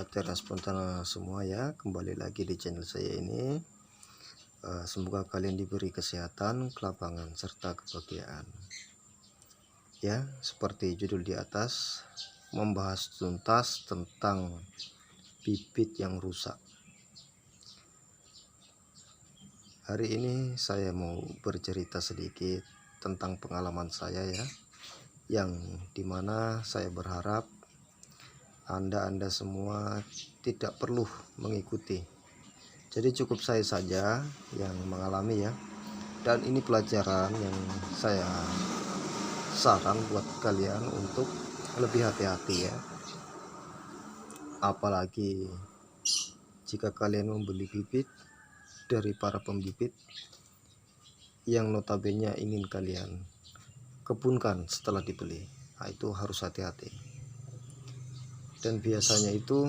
Sobat Teras Spontana semua ya, kembali lagi di channel saya ini. Semoga kalian diberi kesehatan, kelapangan, serta kebahagiaan. Ya, seperti judul di atas, membahas tuntas tentang bibit yang rusak. Hari ini saya mau bercerita sedikit tentang pengalaman saya ya, yang dimana saya berharap Anda semua tidak perlu mengikuti. Jadi cukup saya saja yang mengalami ya. Dan ini pelajaran yang saya saran buat kalian untuk lebih hati-hati ya. Apalagi jika kalian membeli bibit dari para pembibit yang notabene ingin kalian kebunkan setelah dibeli. Nah, itu harus hati-hati. Dan biasanya itu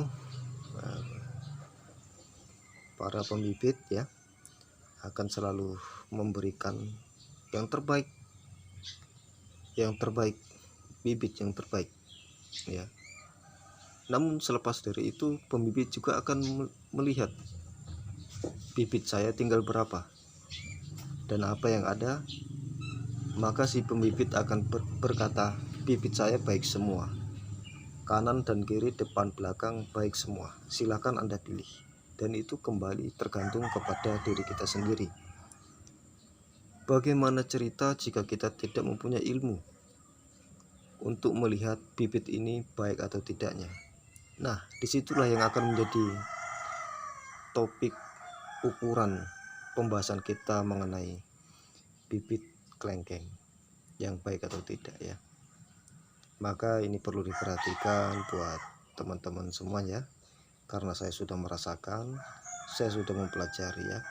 para pembibit ya akan selalu memberikan yang terbaik, bibit yang terbaik ya. Namun selepas dari itu pembibit juga akan melihat bibit saya tinggal berapa dan apa yang ada, maka si pembibit akan berkata bibit saya baik semua, kanan dan kiri, depan belakang baik semua, silakan Anda pilih. Dan itu kembali tergantung kepada diri kita sendiri. Bagaimana cerita jika kita tidak mempunyai ilmu untuk melihat bibit ini baik atau tidaknya? Nah, disitulah yang akan menjadi topik ukuran pembahasan kita mengenai bibit kelengkeng yang baik atau tidak ya. Maka ini perlu diperhatikan buat teman-teman semuanya, karena saya sudah merasakan, saya sudah mempelajari ya.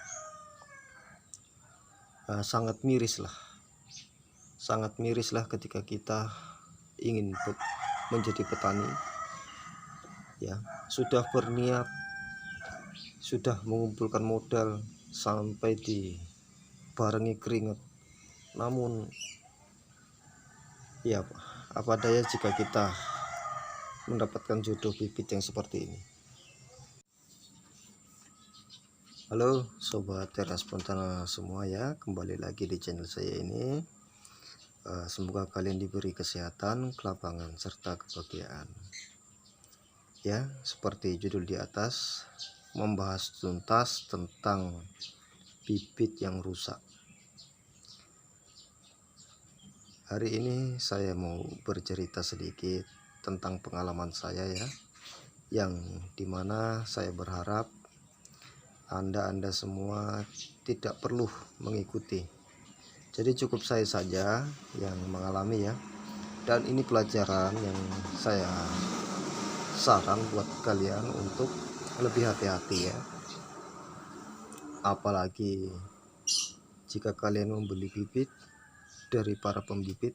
Sangat mirislah ketika kita ingin menjadi petani ya, sudah berniat, sudah mengumpulkan modal sampai dibarengi keringat, namun ya apa daya jika kita mendapatkan jodoh bibit yang seperti ini. Halo Sobat Teras Spontana semua ya, kembali lagi di channel saya ini. Semoga kalian diberi kesehatan, kelapangan, serta kebahagiaan. Ya, seperti judul di atas, membahas tuntas tentang bibit yang rusak. Hari ini saya mau bercerita sedikit tentang pengalaman saya ya, yang dimana saya berharap Anda semua tidak perlu mengikuti. Jadi cukup saya saja yang mengalami ya. Dan ini pelajaran yang saya saran buat kalian untuk lebih hati-hati ya. Apalagi jika kalian membeli bibit dari para pembibit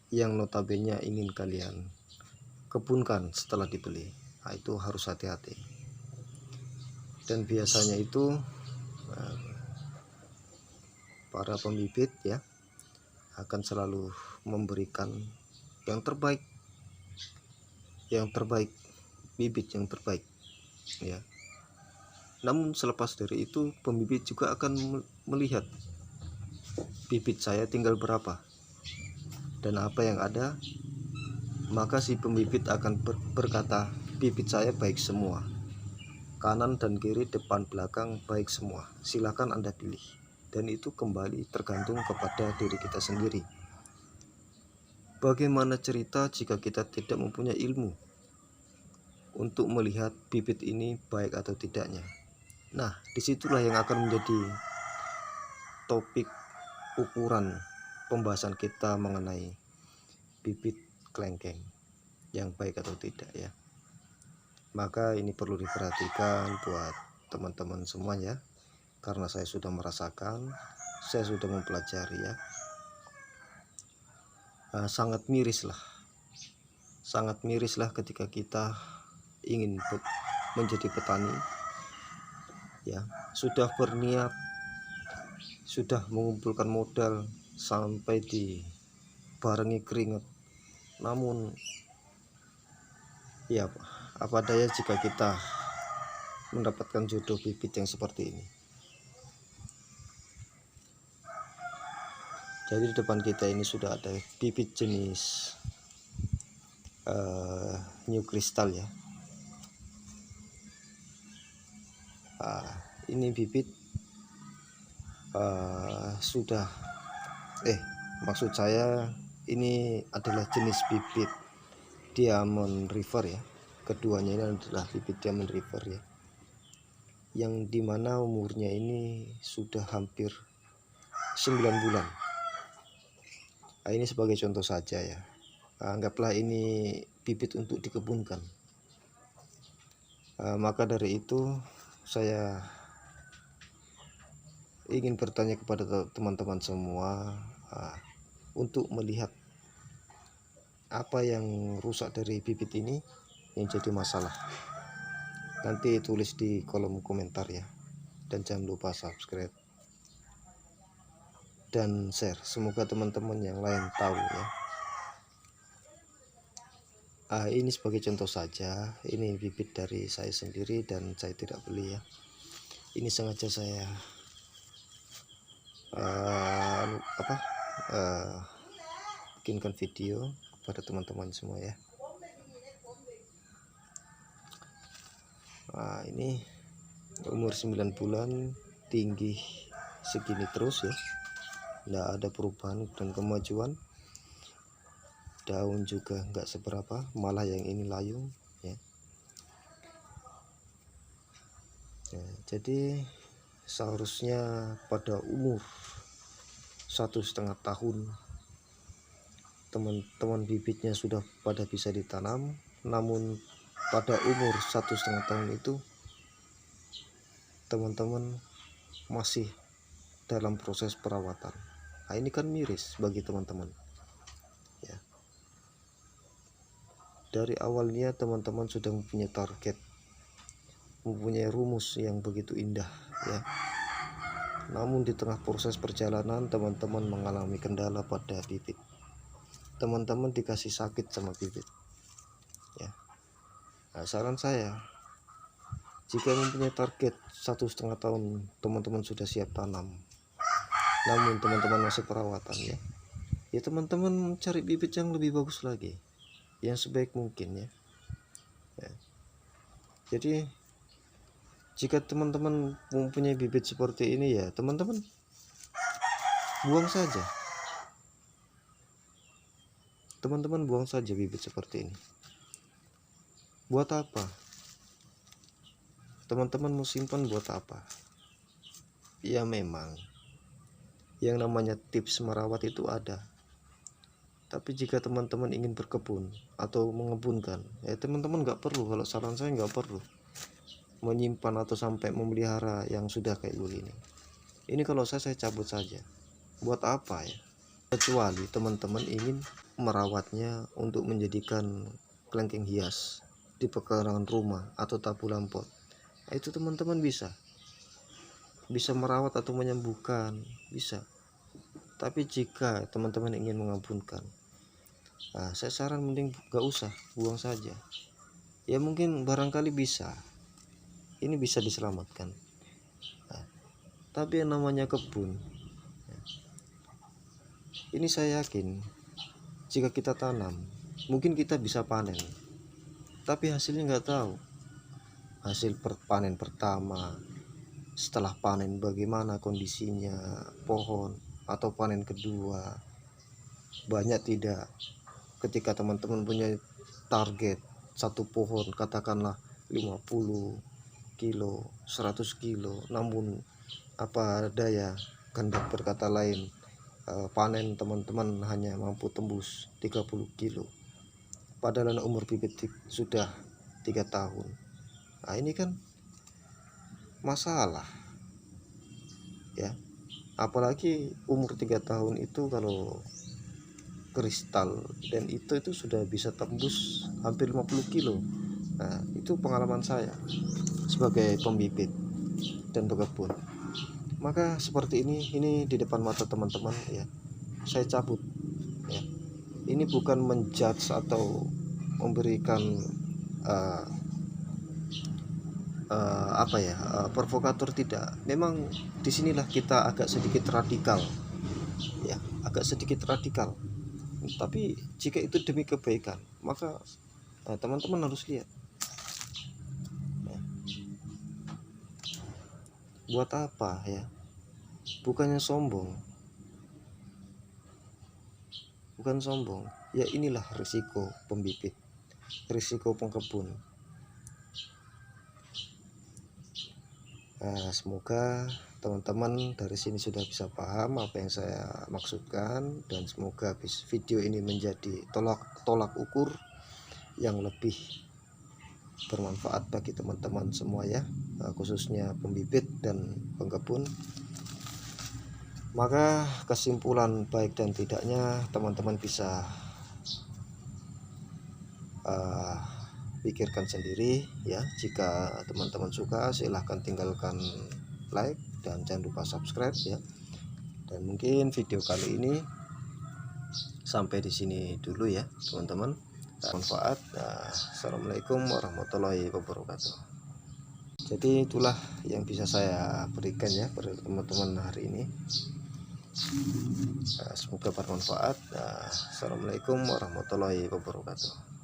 yang notabene ingin kalian kebunkan setelah dibeli. Nah, itu harus hati-hati. Dan biasanya itu para pembibit ya akan selalu memberikan yang terbaik, bibit yang terbaik ya. Namun selepas dari itu pembibit juga akan melihat bibit saya tinggal berapa dan apa yang ada, maka si pembibit akan berkata bibit saya baik semua, kanan dan kiri, depan belakang baik semua, silakan Anda pilih. Dan itu kembali tergantung kepada diri kita sendiri. Bagaimana cerita jika kita tidak mempunyai ilmu untuk melihat bibit ini baik atau tidaknya? Nah, disitulah yang akan menjadi topik ukuran pembahasan kita mengenai bibit kelengkeng yang baik atau tidak ya. Maka ini perlu diperhatikan buat teman-teman semuanya, karena saya sudah merasakan, saya sudah mempelajari ya. Sangat mirislah ketika kita ingin menjadi petani ya, sudah berniat, sudah mengumpulkan modal sampai dibarengi keringat, namun ya Apa daya jika kita mendapatkan jodoh bibit yang seperti ini. Jadi di depan kita ini sudah ada bibit jenis new crystal ya. Ini bibit maksud saya ini adalah jenis bibit Diamond River ya. Keduanya ini adalah bibit Diamond River ya, yang dimana umurnya ini sudah hampir 9 bulan. Ini sebagai contoh saja ya. Anggaplah ini bibit untuk dikebunkan. Maka dari itu saya ingin bertanya kepada teman-teman semua untuk melihat apa yang rusak dari bibit ini yang jadi masalah. Nanti tulis di kolom komentar ya. Dan jangan lupa subscribe dan share, semoga teman-teman yang lain tahu ya. Ini sebagai contoh saja, ini bibit dari saya sendiri dan saya tidak beli ya. Ini sengaja saya bikinkan video kepada teman-teman semua ya. Ini umur 9 bulan, tinggi segini terus ya, tidak ada perubahan dan kemajuan. Daun juga enggak seberapa, malah yang ini layung ya. Jadi seharusnya pada umur 1,5 tahun teman-teman bibitnya sudah pada bisa ditanam, namun pada umur 1,5 tahun itu teman-teman masih dalam proses perawatan. Ini kan miris bagi teman-teman ya. Dari awalnya teman-teman sudah mempunyai target, mempunyai rumus yang begitu indah ya. Namun di tengah proses perjalanan teman-teman mengalami kendala pada bibit. Teman-teman dikasih sakit sama bibit ya. Saran saya, jika mempunyai target 1,5 tahun teman-teman sudah siap tanam, namun teman-teman masih perawatan ya, teman-teman cari bibit yang lebih bagus lagi, yang sebaik mungkin ya. Jadi jika teman-teman mempunyai bibit seperti ini ya, teman-teman buang saja. Teman-teman buang saja bibit seperti ini. Buat apa? Teman-teman mau simpan buat apa? Ya memang yang namanya tips merawat itu ada. Tapi jika teman-teman ingin berkebun atau mengebunkan, ya teman-teman nggak perlu, kalau saran saya nggak perlu menyimpan atau sampai memelihara yang sudah kayak begini. Ini kalau saya cabut saja. Buat apa ya? Kecuali teman-teman ingin merawatnya untuk menjadikan kelengkeng hias di pekarangan rumah atau tabu lampot. Itu teman-teman bisa merawat atau menyembuhkan, bisa. Tapi jika teman-teman ingin mengabunkan, saya saran mending gak usah, buang saja ya. Mungkin barangkali bisa, ini bisa diselamatkan. Tapi yang namanya kebun, ini saya yakin jika kita tanam mungkin kita bisa panen, tapi hasilnya nggak tahu. Hasil panen pertama, setelah panen bagaimana kondisinya pohon, atau panen kedua banyak tidak. Ketika teman-teman punya target satu pohon katakanlah 50 kilo, 100 kilo, namun apa daya, kehendak berkata lain, panen teman-teman hanya mampu tembus 30 kilo, padahal umur bibit sudah 3 tahun. Ini kan masalah ya. Apalagi umur 3 tahun itu kalau kristal dan itu sudah bisa tembus hampir 50 kilo. Itu pengalaman saya sebagai pembibit dan pekebun. Maka seperti ini di depan mata teman-teman ya, saya cabut ya. Ini bukan menjudge atau memberikan provokator tidak. Memang disinilah kita agak sedikit radikal, ya, agak sedikit radikal. Tapi jika itu demi kebaikan, maka teman-teman harus lihat. Ya. Buat apa ya? Bukannya sombong, bukan sombong. Ya inilah risiko pembibit, risiko pengkebun. Semoga teman-teman dari sini sudah bisa paham apa yang saya maksudkan, dan semoga video ini menjadi tolak ukur yang lebih bermanfaat bagi teman-teman semua ya, khususnya pembibit dan pengkebun. Maka kesimpulan baik dan tidaknya teman-teman bisa pikirkan sendiri ya. Jika teman-teman suka, silahkan tinggalkan like dan jangan lupa subscribe ya. Dan mungkin video kali ini sampai di sini dulu ya teman-teman. Manfaat. Assalamualaikum warahmatullahi wabarakatuh. Jadi itulah yang bisa saya berikan ya pada teman-teman hari ini. Semoga bermanfaat. Assalamualaikum warahmatullahi wabarakatuh.